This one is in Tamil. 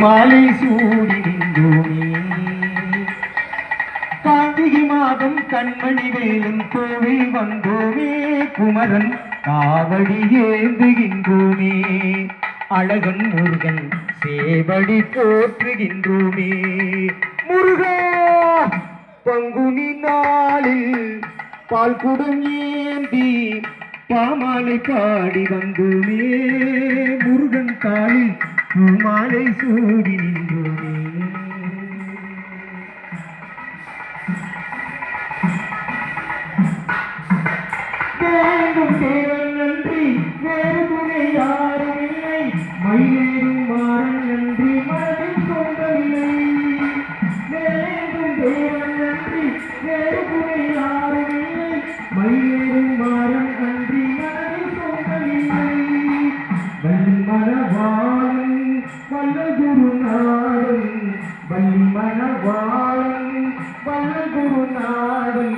மாலை சூடி நின்றோமே கார்த்திகை மாதம் கண்மணி வேலும் கோவில் வந்தோமே குமரன் காவடி ஏந்துகின்றோமே அழகன் முருகன் சேவடி போற்றுகின்றோமே முருகா பங்குனி நாளில் பால் குடம் ஏந்தி பாமாலை பாடி வந்தோமே முருகன் காலில் பூமாலை சூடி நின்றோமே வேண்டும் தேவன் நன்றி வேறு துணை யாரும் இல்லை மயிலேறும் மாறன் நன்றி மனதில் தோன்றவில்லை வேண்டும் தேவன் நன்றி வேறு துணை யாரும் இல்லை மயிலேறும் மாறன் நன்றி மனதில் தோன்றவில்லை வள்ளி மனவாளன் வல்ல குருநாதன் வள்ளி மனவாளன் வல்ல குருநாதன்